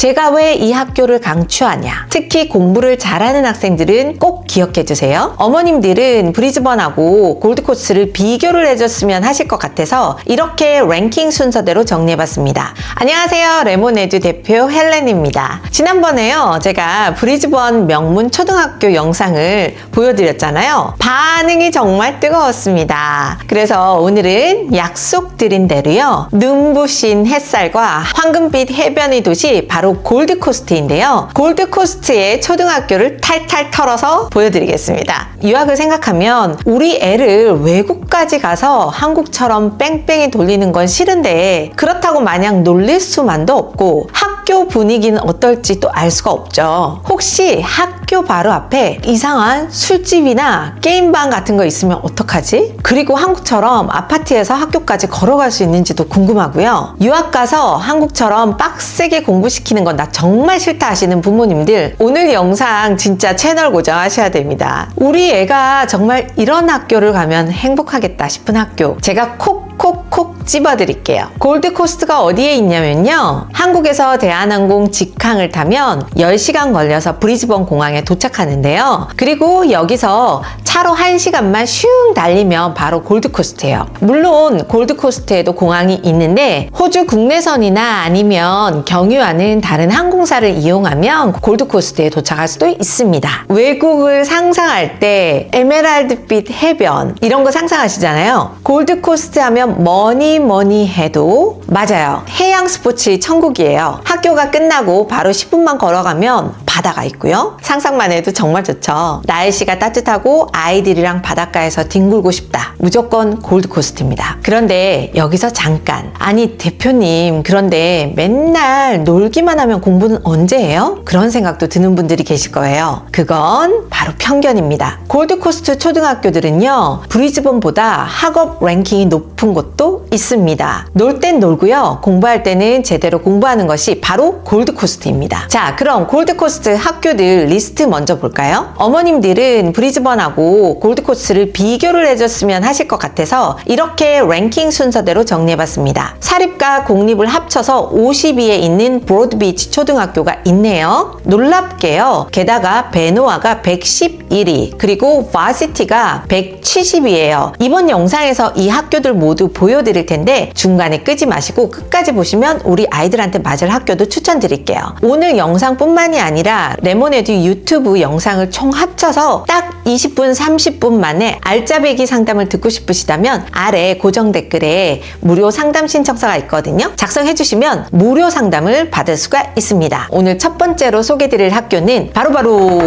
제가 왜 이 학교를 강추하냐? 특히 공부를 잘하는 학생들은 꼭 기억해 주세요. 어머님들은 브리즈번하고 골드코스트를 비교를 해줬으면 하실 것 같아서 이렇게 랭킹 순서대로 정리해봤습니다. 안녕하세요. 레모네드 대표 헬렌입니다. 지난번에요, 제가 브리즈번 명문 초등학교 영상을 보여드렸잖아요. 반응이 정말 뜨거웠습니다. 그래서 오늘은 약속드린 대로요, 눈부신 햇살과 황금빛 해변의 도시 바로 골드코스트인데요. 골드코스트의 초등학교를 탈탈 털어서 보여드리겠습니다. 유학을 생각하면 우리 애를 외국까지 가서 한국처럼 뺑뺑이 돌리는 건 싫은데 그렇다고 마냥 놀릴 수만도 없고 학교 분위기는 어떨지 또 알 수가 없죠. 혹시 학교 바로 앞에 이상한 술집이나 게임방 같은 거 있으면 어떡하지? 그리고 한국처럼 아파트에서 학교까지 걸어갈 수 있는지도 궁금하고요. 유학 가서 한국처럼 빡세게 공부시키는 건 나 정말 싫다 하시는 부모님들, 오늘 영상 진짜 채널 고정하셔야 됩니다. 우리 애가 정말 이런 학교를 가면 행복하겠다 싶은 학교, 제가 콕콕콕 집어드릴게요. 골드코스트가 어디에 있냐면요, 한국에서 대한항공 직항을 타면 10시간 걸려서 브리즈번 공항에 도착하는데요. 그리고 여기서 차로 1시간만 슝 달리면 바로 골드코스트예요. 물론 골드코스트에도 공항이 있는데 호주 국내선이나 아니면 경유하는 다른 항공사를 이용하면 골드코스트에 도착할 수도 있습니다. 외국을 상상할 때 에메랄드빛 해변 이런 거 상상하시잖아요. 골드코스트 하면 뭐니 해도 맞아요. 해양 스포츠 천국이에요. 학교가 끝나고 바로 10분만 걸어가면 바다가 있고요. 상상만 해도 정말 좋죠. 날씨가 따뜻하고 아이들이랑 바닷가에서 뒹굴고 싶다. 무조건 골드코스트입니다. 그런데 여기서 잠깐, 아니 대표님, 그런데 맨날 놀기만 하면 공부는 언제 해요? 그런 생각도 드는 분들이 계실 거예요. 그건 바로 편견입니다. 골드코스트 초등학교들은요, 브리즈번보다 학업 랭킹이 높은 곳도 있습니다. 놀 땐 놀고요, 공부할 때는 제대로 공부하는 것이 바로 골드코스트입니다. 자, 그럼 골드코스트 학교들 리스트 먼저 볼까요? 어머님들은 브리즈번하고 골드코스트를 비교를 해줬으면 하실 것 같아서 이렇게 랭킹 순서대로 정리해봤습니다. 사립과 공립을 합쳐서 50위에 있는 브로드비치 초등학교가 있네요. 놀랍게요, 게다가 베노아가 111위, 그리고 바시티가 170위예요. 이번 영상에서 이 학교들 모두 보여드릴 텐데 중간에 끄지 마시고 끝까지 보시면 우리 아이들한테 맞을 학교도 추천드릴게요. 오늘 영상뿐만이 아니라 레모네드 유튜브 영상을 총 합쳐서 딱 20분, 30분 만에 알짜배기 상담을 듣고 싶으시다면 아래 고정 댓글에 무료 상담 신청서가 있거든요. 작성해주시면 무료 상담을 받을 수가 있습니다. 오늘 첫 번째로 소개드릴 학교는 바로바로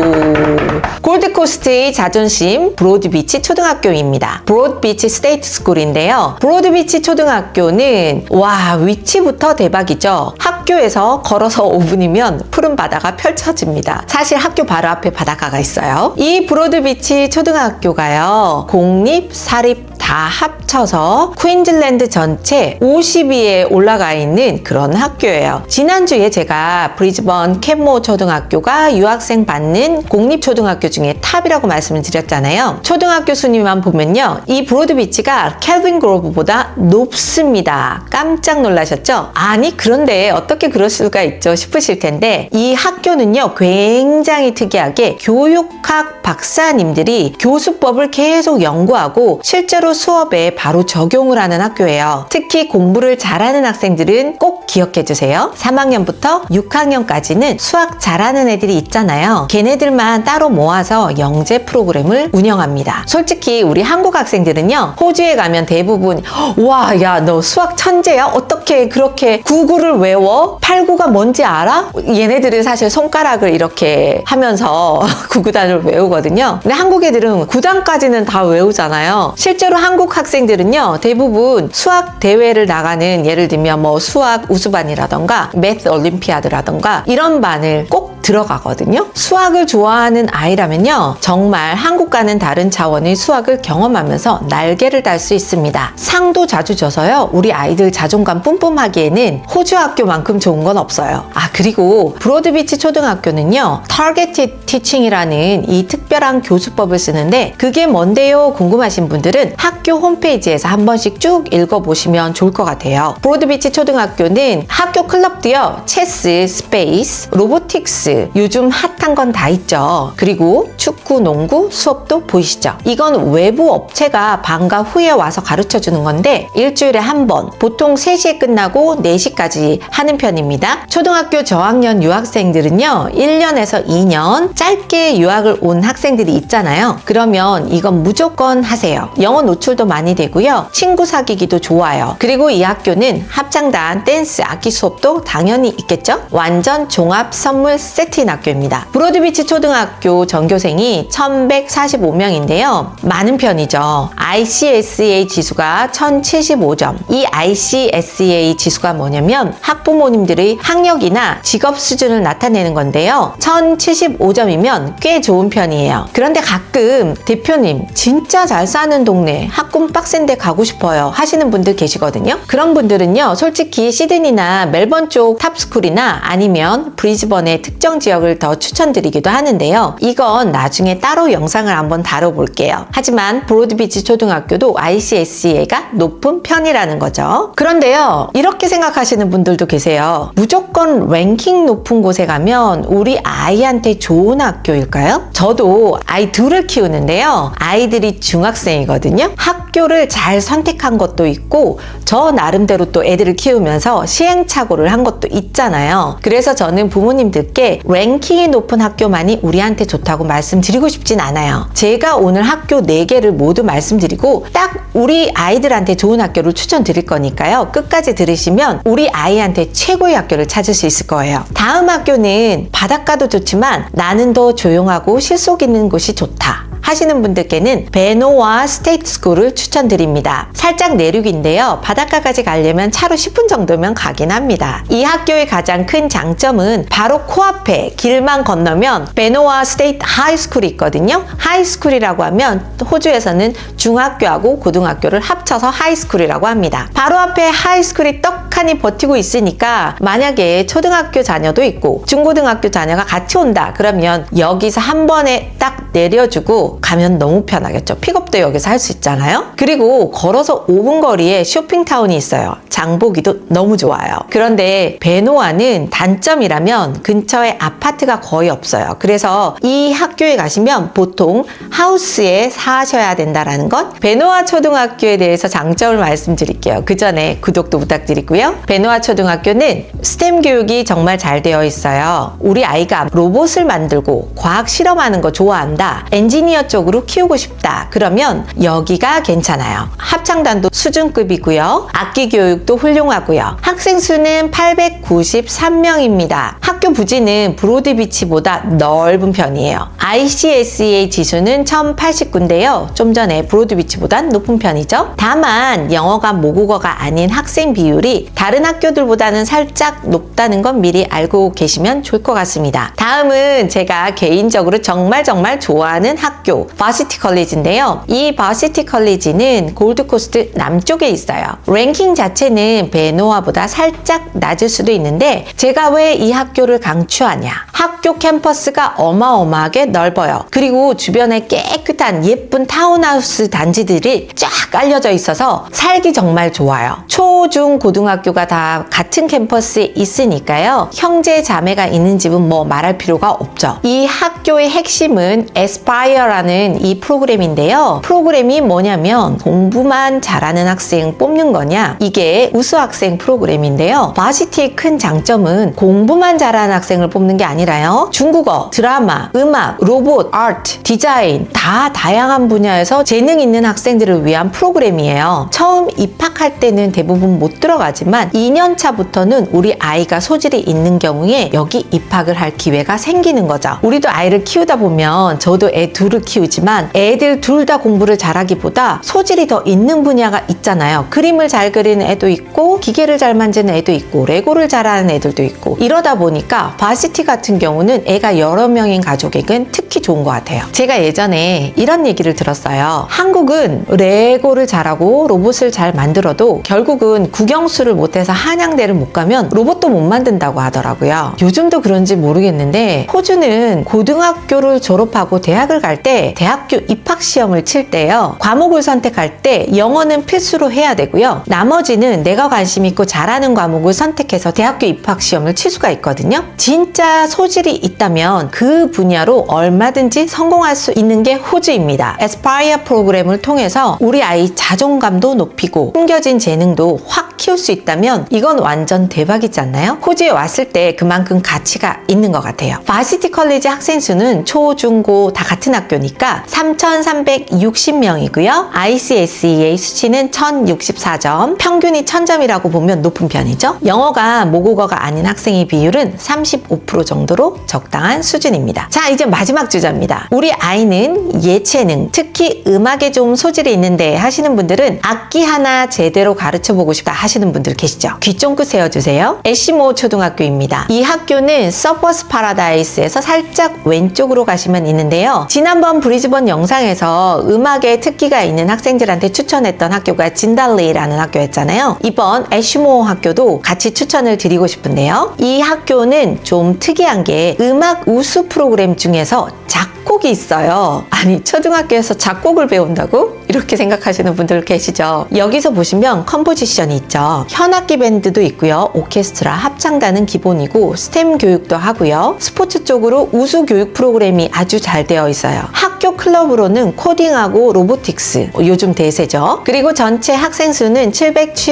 골드코스트의 자존심 브로드비치 초등학교입니다. 브로드비치 스테이트 스쿨인데요. 브로드비치 초등학교는 와, 위치부터 대박이죠. 학교에서 걸어서 5분이면 푸른 바다가 펼쳐집니다. 사실 학교 바로 앞에 바닷가가 있어요. 이 브로드비치 초등학교가요, 공립, 사립 다 합쳐서 퀸즐랜드 전체 50위에 올라가 있는 그런 학교예요. 지난주에 제가 브리즈번 캔모 초등학교가 유학생 받는 공립초등학교 중에 탑이라고 말씀을 드렸잖아요. 초등학교 순위만 보면요, 이 브로드비치가 캘빈 그로브보다 높습니다. 깜짝 놀라셨죠? 아니, 그런데 어떻게 그럴 수가 있죠 싶으실 텐데, 이 학교는요, 굉장히 특이하게 교육학 박사님들이 교수법을 계속 연구하고 실제로 수업에 바로 적용을 하는 학교예요. 특히 공부를 잘하는 학생들은 꼭 기억해 주세요. 3학년부터 6학년까지는 수학 잘하는 애들이 있잖아요. 걔네들만 따로 모아서 영재 프로그램을 운영합니다. 솔직히 우리 한국 학생들은요, 호주에 가면 대부분 와, 야, 너 수학 천재야? 어떻게 그렇게 99를 외워? 89가 뭔지 알아? 얘네들은 사실 손가락을 이렇게 하면서 99단을 외우거든요. 근데 한국 애들은 9단까지는 다 외우잖아요. 실제로 한국 학생들은요, 대부분 수학 대회를 나가는, 예를 들면 뭐 수학 우수반이라던가 매스 올림피아드라던가 이런 반을 꼭 들어가거든요. 수학을 좋아하는 아이라면요, 정말 한국과는 다른 차원의 수학을 경험하면서 날개를 달 수 있습니다. 상도 자주 져서요, 우리 아이들 자존감 뿜뿜하기에는 호주 학교만큼 좋은 건 없어요. 그리고 브로드비치 초등학교는요, Targeted Teaching이라는 이 특별한 교수법을 쓰는데, 그게 뭔데요? 궁금하신 분들은 학교 홈페이지에서 한 번씩 쭉 읽어보시면 좋을 것 같아요. 브로드비치 초등학교는 학교 클럽도요, 체스, 스페이스, 로보틱스, 요즘 핫한 건 다 있죠. 그리고 축구, 농구, 수업도 보이시죠? 이건 외부 업체가 방과 후에 와서 가르쳐 주는 건데, 일주일에 한 번, 보통 3시에 끝나고 4시까지 하는 편입니다. 초등학교 저학년 유학생들은요, 1년에서 2년 짧게 유학을 온 학생들이 있잖아요. 그러면 이건 무조건 하세요. 영어 노출도 많이 되고요, 친구 사귀기도 좋아요. 그리고 이 학교는 합창단, 댄스, 악기 수업도 당연히 있겠죠? 완전 종합 선물 세트인 학교입니다. 브로드비치 초등학교 전교생이 1145명인데요. 많은 편이죠. ICSA 지수가 1075점. 이 ICSA 지수가 뭐냐면 학부모님들의 학력이나 직업 수준을 나타내는 건데요. 1075점이면 꽤 좋은 편이에요. 그런데 가끔 대표님, 진짜 잘 사는 동네, 학군 빡센데 가고 싶어요 하시는 분들 계시거든요. 그런 분들은요, 솔직히 시드니나 멜번 쪽 탑스쿨이나 아니면 브리즈번의 특정 지역을 더 추천드리기도 하는데요. 이건 나중에 따로 영상을 한번 다뤄볼게요. 하지만 브로드비치 초등학교도 ICSA가 높은 편이라는 거죠. 그런데요, 이렇게 생각하시는 분들도 계세요. 무조건 랭킹 높은 곳에 가면 우리 아이한테 좋은 학교일까요? 저도 아이 둘을 키우는데요, 아이들이 중학생이거든요. 학교를 잘 선택한 것도 있고, 저 나름대로 또 애들을 키우면서 시행착오를 한 것도 있잖아요. 그래서 저는 부모님들께 랭킹이 높은 학교만이 우리한테 좋다고 말씀드리고 싶진 않아요. 제가 오늘 학교 4개를 모두 말씀드리고 딱 우리 아이들한테 좋은 학교를 추천드릴 거니까요, 끝까지 들으시면 우리 아이한테 최고의 학교를 찾을 수 있을 거예요. 다음 학교는 바닷가도 좋지만 나는 더 조용하고 실속 있는 곳이 좋다 하시는 분들께는 베노아 스테이트 스쿨을 추천드립니다. 살짝 내륙인데요, 바닷가까지 가려면 차로 10분 정도면 가긴 합니다. 이 학교의 가장 큰 장점은 바로 코앞에 길만 건너면 베노아 스테이트 하이스쿨이 있거든요. 하이스쿨이라고 하면 호주에서는 중학교하고 고등학교를 합쳐서 하이스쿨이라고 합니다. 바로 앞에 하이스쿨이 떡하니 버티고 있으니까 만약에 초등학교 자녀도 있고 중고등학교 자녀가 같이 온다 그러면 여기서 한 번에 딱 내려주고 가면 너무 편하겠죠. 픽업도 여기서 할 수 있잖아요. 그리고 걸어서 5분 거리에 쇼핑타운이 있어요. 장보기도 너무 좋아요. 그런데 베노아는 단점이라면 근처에 아파트가 거의 없어요. 그래서 이 학교에 가시면 보통 하우스에 사셔야 된다라는 것. 베노아 초등학교에 대해서 장점을 말씀드릴게요. 그 전에 구독도 부탁드리고요. 베노아 초등학교는 스템 교육이 정말 잘 되어 있어요. 우리 아이가 로봇을 만들고 과학 실험하는 거 좋아한다, 엔지니어 쪽으로 키우고 싶다 그러면 여기가 괜찮아요. 합창단도 수준급이고요. 악기 교육도 훌륭하고요. 학생 수는 893명입니다. 학교 부지는 브로드비치보다 넓은 편이에요. ICSA 지수는 1089인데요. 좀 전에 브로드비치보단 높은 편이죠. 다만 영어가 모국어가 아닌 학생 비율이 다른 학교들보다는 살짝 높다는 건 미리 알고 계시면 좋을 것 같습니다. 다음은 제가 개인적으로 정말 좋아하는 학교, 바시티 컬리지인데요. 이 바시티 컬리지는 골드코스트 남쪽에 있어요. 랭킹 자체는 베노아보다 살짝 낮을 수도 있는데 제가 왜 이 학교를 강추하냐? 학교 캠퍼스가 어마어마하게 넓어요. 그리고 주변에 깨끗한 예쁜 타운하우스 단지들이 쫙 깔려져 있어서 살기 정말 좋아요. 초, 중, 고등학교가 다 같은 캠퍼스에 있으니까요. 형제, 자매가 있는 집은 뭐 말할 필요가 없죠. 이 학교의 핵심은 에스파이어라는 이 프로그램인데요. 프로그램이 뭐냐면 공부만 잘하는 학생 뽑는 거냐? 이게 우수 학생 프로그램인데요. 바시티의 큰 장점은 공부만 잘하는 학생을 뽑는 게 아니라요. 중국어, 드라마, 음악, 로봇, 아트, 디자인 다 다양한 분야에서 재능 있는 학생들을 위한 프로그램이에요. 처음 입학할 때는 대부분 못 들어가지만 2년 차부터는 우리 아이가 소질이 있는 경우에 여기 입학을 할 기회가 생기는 거죠. 우리도 아이를 키우다 보면 저도 애 둘을 키우지만 애들 둘 다 공부를 잘하기보다 소질이 더 있는 분야가 있잖아요. 그림을 잘 그리는 애도 있고 기계를 잘 만지는 애도 있고 레고를 잘하는 애들도 있고 이러다 보니까 바시티 같은 경우는 애가 여러 명인 가족에겐 특히 좋은 것 같아요. 제가 예전에 이런 얘기를 들었어요. 한국은 레고를 잘하고 로봇을 잘 만들어도 결국은 국영수를 못해서 한양대를 못 가면 로봇도 못 만든다고 하더라고요. 요즘도 그런지 모르겠는데 호주는 고등학교를 졸업하고 대학을 갈 때 대학교 입학 시험을 칠 때요. 과목을 선택할 때 영어는 필수로 해야 되고요. 나머지는 내가 관심 있고 잘하는 과목을 선택해서 대학교 입학 시험을 칠 수가 있거든요. 진짜 소질이 있다면 그 분야로 얼마든지 성공할 수 있는 게 호주입니다. 에스파이어 프로그램을 통해서 우리 아이 자존감도 높이고 숨겨진 재능도 확 키울 수 있다면 이건 완전 대박이지 않나요? 호주에 왔을 때 그만큼 가치가 있는 것 같아요. 바시티 컬리지 학생 수는 초, 중, 고 다 같은 학교니까 3,360명이고요. ICSEA 수치는 1,064점, 평균이 1,000점이라고 보면 높은 편이죠. 영어가 모국어가 아닌 학생의 비율은 35% 정도로 적당한 수준입니다. 자, 이제 마지막 주제입니다. 우리 아이는 예체능, 특히 음악에 좀 소질이 있는데 하시는 분들은 악기 하나 제대로 가르쳐보고 싶다 하시는 분들 계시죠? 귀 쫑긋 세워주세요. 애쉬모 초등학교입니다. 이 학교는 서퍼스 파라다이스에서 살짝 왼쪽으로 가시면 있는데요. 지난번 브리즈번 영상에서 음악에 특기가 있는 학생들한테 추천했던 학교가 진달리라는 학교였잖아요. 이번 애쉬모 학교도 같이 추천을 드리고 싶은데요. 이 학교는 좀 특이한 게 음악 우수 프로그램 중에서 작곡이 있어요. 아니, 초등학교에서 작곡을 배운다고? 이렇게 생각하시는 분들 계시죠? 여기서 보시면 컴포지션이 있죠. 현악기 밴드도 있고요. 오케스트라, 합창단은 기본이고 스템 교육도 하고요. 스포츠 쪽으로 우수 교육 프로그램이 아주 잘 되어 있어요. 학교 클럽으로는 코딩하고 로보틱스, 요즘 대세죠. 그리고 전체 학생 수는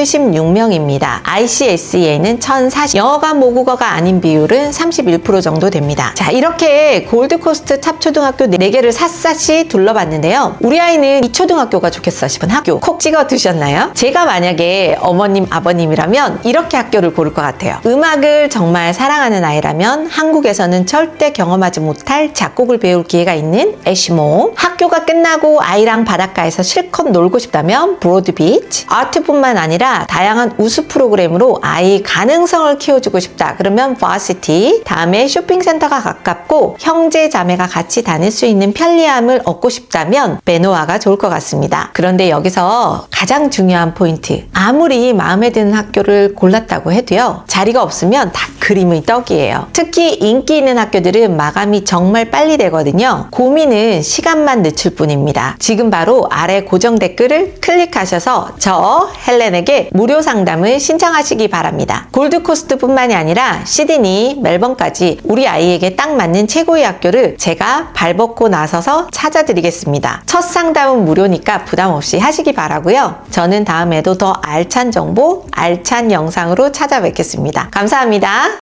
776명입니다. ICSEA는 1,040, 영어가 모국어가 아닌 비율은 31% 정도 됩니다. 자, 이렇게 골드코스트 탑 초등학교 4개를 샅샅이 둘러봤는데요. 우리 아이는 이 초등학교가 좋겠어 싶은 학교 콕 찍어 두셨나요? 제가 만약에 어머님, 아버님이라면 이렇게 학교를 고를 것 같아요. 음악을 정말 사랑하는 아이라면 한국에서는 절대 경험하지 못할 작곡을 배울 기회가 있는 애쉬모, 학교가 끝나고 아이랑 바닷가에서 실컷 놀고 싶다면 브로드비치, 아트뿐만 아니라 다양한 우수 프로그램으로 아이 가능성을 키워주고 싶다 그러면 바시티, 다음에 쇼핑센터가 가깝고 형제 자매가 같이 다닐 수 있는 편리함을 얻고 싶다면 베노아가 좋을 것 같습니다. 그런데 여기서 가장 중요한 포인트, 아무리 마음에 드는 학교를 골랐다고 해도요, 자리가 없으면 다 그림의 떡이에요. 특히 인기 있는 학교들은 마감이 정말 빨리 되거든요. 고민은 시간만 늦출 뿐입니다. 지금 바로 아래 고정 댓글을 클릭하셔서 저 헬렌에게 무료 상담을 신청하시기 바랍니다. 골드코스트 뿐만이 아니라 시드니, 멜번까지 우리 아이에게 딱 맞는 최고의 학교를 제가 발벗고 나서서 찾아드리겠습니다. 첫 상담은 무료니까 부담 없이 하시기 바라고요. 저는 다음에도 더 알찬 정보, 알찬 영상으로 찾아뵙겠습니다. 감사합니다.